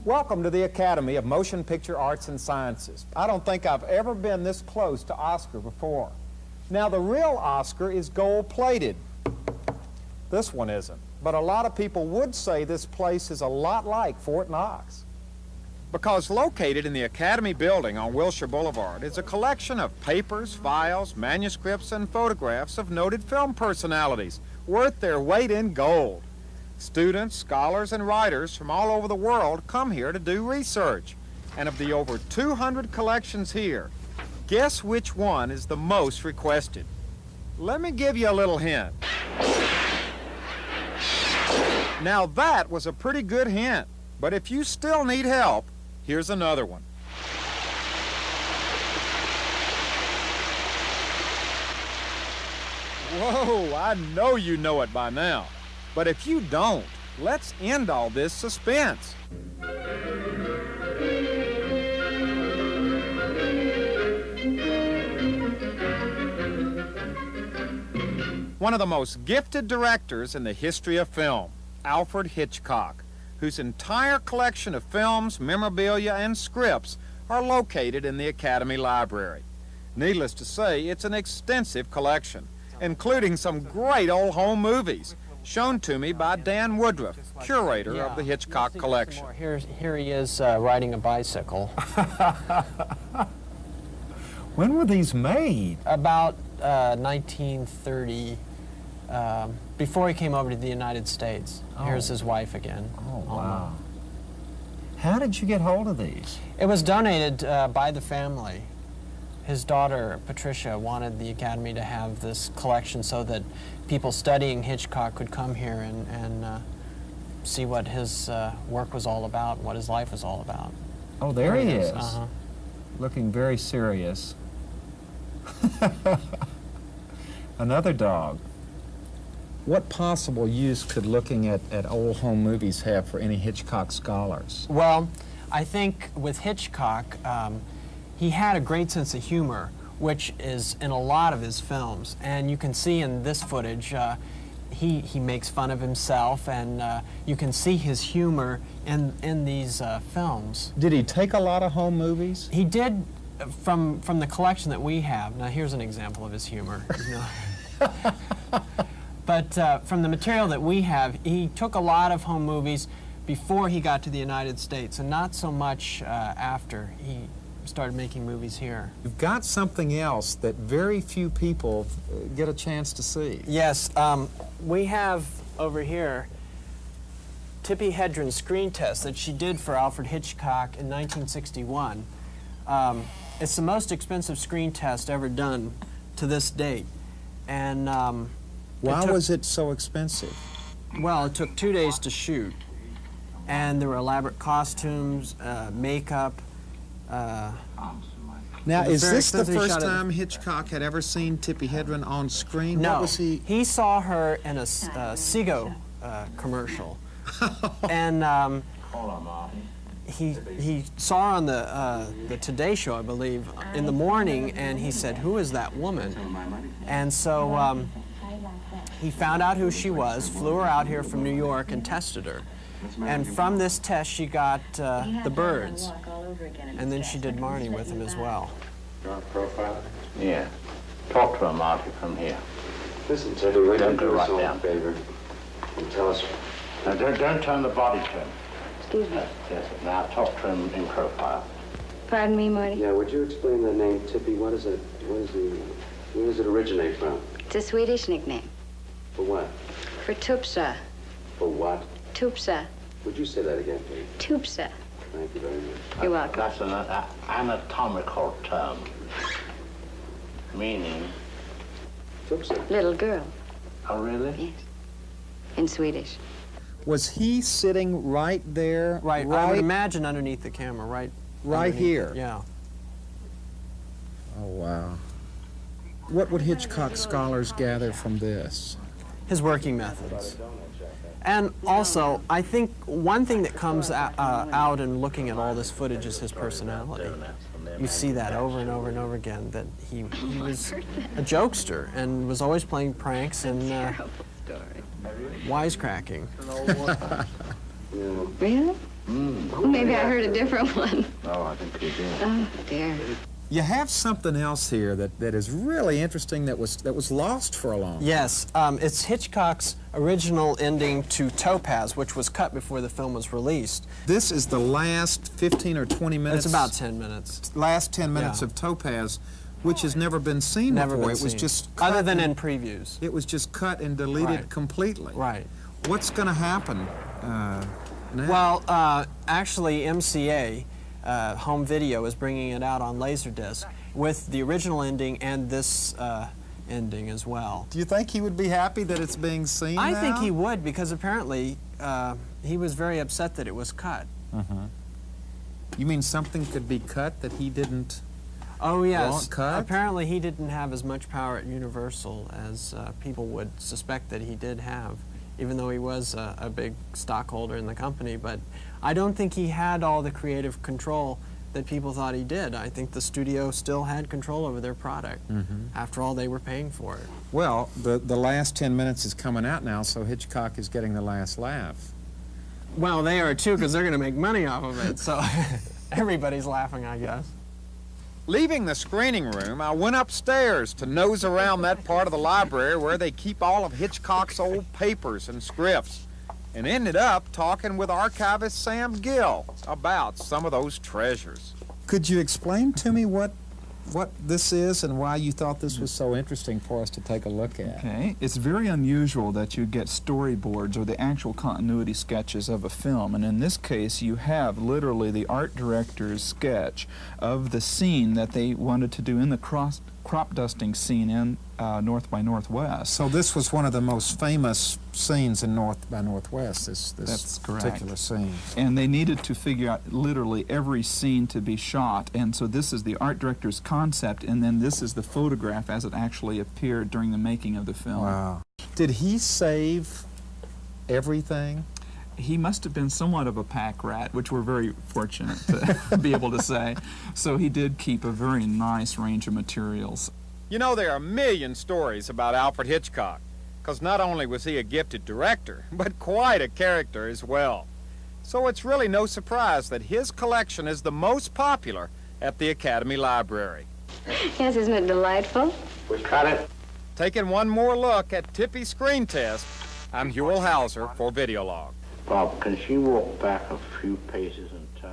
Welcome to the Academy of Motion Picture Arts and Sciences. I don't think I've ever been this close to Oscar before. Now, the real Oscar is gold-plated. This one isn't. But a lot of people would say this place is a lot like Fort Knox. Because located in the Academy building on Wilshire Boulevard is a collection of papers, files, manuscripts, and photographs of noted film personalities worth their weight in gold. Students, scholars, and writers from all over the world come here to do research. And of the over 200 collections here, guess which one is the most requested? Let me give you a little hint. Now that was a pretty good hint, but if you still need help, here's another one. Whoa, I know you know it by now. But if you don't, let's end all this suspense. One of the most gifted directors in the history of film, ALFRED HITCHCOCK, whose entire collection of films, memorabilia, and scripts are located in the Academy Library. Needless to say, it's an extensive collection, including some great old home movies, shown to me by Dan Woodruff, curator of the Hitchcock collection. Here he is riding a bicycle. When were these made? About 1930, before he came over to the United States. Oh. Here's his wife again. Oh, wow. How did you get hold of these? It was donated by the family. His daughter, Patricia, wanted the Academy to have this collection so that people studying Hitchcock could come here and see what his work was all about, what his life was all about. Oh, there he is. Uh-huh. Looking very serious. Another dog. What possible use could looking at old home movies have for any Hitchcock scholars? Well, I think with Hitchcock, he had a great sense of humor, which is in a lot of his films. And you can see in this footage, he makes fun of himself, and you can see his humor in these films. Did he take a lot of home movies? He did, from the collection that we have. Now, here's an example of his humor. But from the material that we have, he took a lot of home movies before he got to the United States, and not so much after he started making movies here. You've got something else that very few people get a chance to see. Yes, we have over here Tippi Hedren's screen test that she did for Alfred Hitchcock in 1961. It's the most expensive screen test ever done to this date. And why was it so expensive? Well, it took 2 days to shoot, and there were elaborate costumes, makeup. Now, is this the first time Hitchcock had ever seen Tippi Hedren on screen? No, what was he saw her in a Seago commercial, and he saw her on the Today Show, I believe, in the morning, and he said, "Who is that woman?" And so he found out who she was, flew her out here from New York, and tested her. And from this test, she got the birds. And then she did Marnie with him as well. Your profile? Yeah. Talk to him, Marty, from here. Listen, Teddy, why don't you do us right all a down. favor and tell us... Now, don't turn the body to him. Excuse me. Yes, now talk to him in profile. Pardon me, Marty? Yeah, would you explain the name Tippi? Where does it originate from? It's a Swedish nickname. For what? For Tupsa. For what? Tupsa. Would you say that again, please? Tupsa. Thank you very much. You're welcome. That's an anatomical term, meaning... Tupsa. Little girl. Oh, really? Yes. In Swedish. Was he sitting right there? Right, I would imagine underneath the camera, right underneath here? it, yeah. Oh, wow. What would Hitchcock scholars gather from this? His working methods. And also, I think one thing that comes out in looking at all this footage is his personality. You see that over and over and over again, that he was a jokester and was always playing pranks and wisecracking. Really? Maybe I heard a different one. Oh, I think you did. Oh, dear. You have something else here that is really interesting that was lost for a long time. Yes, it's Hitchcock's original ending to Topaz, which was cut before the film was released. This is the last 15 or 20 minutes. It's about 10 minutes. Last 10 minutes Yeah. of Topaz, which has never been seen Never before. been It was seen. just cut Other than and- in previews. It was just cut and deleted Right. completely. Right. What's going to happen now? Well, actually, MCA, Home Video, is bringing it out on Laserdisc with the original ending and this ending as well. Do you think he would be happy that it's being seen I now? think he would, because apparently he was very upset that it was cut. You mean something could be cut that he didn't? Oh, yes. Want cut? Apparently he didn't have as much power at Universal as people would suspect that he did have, even though he was a big stockholder in the company. But I don't think he had all the creative control that people thought he did. I think the studio still had control over their product. After all, they were paying for it. Well, the last 10 minutes is coming out now, so Hitchcock is getting the last laugh. Well, they are too, because they're going to make money off of it. So everybody's laughing, I guess. Leaving the screening room, I went upstairs to nose around that part of the library where they keep all of Hitchcock's old papers and scripts, and ended up talking with archivist Sam Gill about some of those treasures. Could you explain to me what this is and why you thought this was so interesting for us to take a look at? Okay, it's very unusual that you get storyboards or the actual continuity sketches of a film, and in this case you have literally the art director's sketch of the scene that they wanted to do in the crop dusting scene in North by Northwest. So this was one of the most famous scenes in North by Northwest, this That's correct. particular scene. And they needed to figure out literally every scene to be shot, and so this is the art director's concept, and then this is the photograph as it actually appeared during the making of the film. Wow. Did he save everything? He must have been somewhat of a pack rat, which we're very fortunate to be able to say. So he did keep a very nice range of materials. You know, there are a million stories about Alfred Hitchcock, because not only was he a gifted director, but quite a character as well. So it's really no surprise that his collection is the most popular at the Academy Library. Yes, isn't it delightful? We cut it. Taking one more look at Tippy's screen test, I'm Hewell Hauser for Videolog. Bob, can she walk back a few paces and tell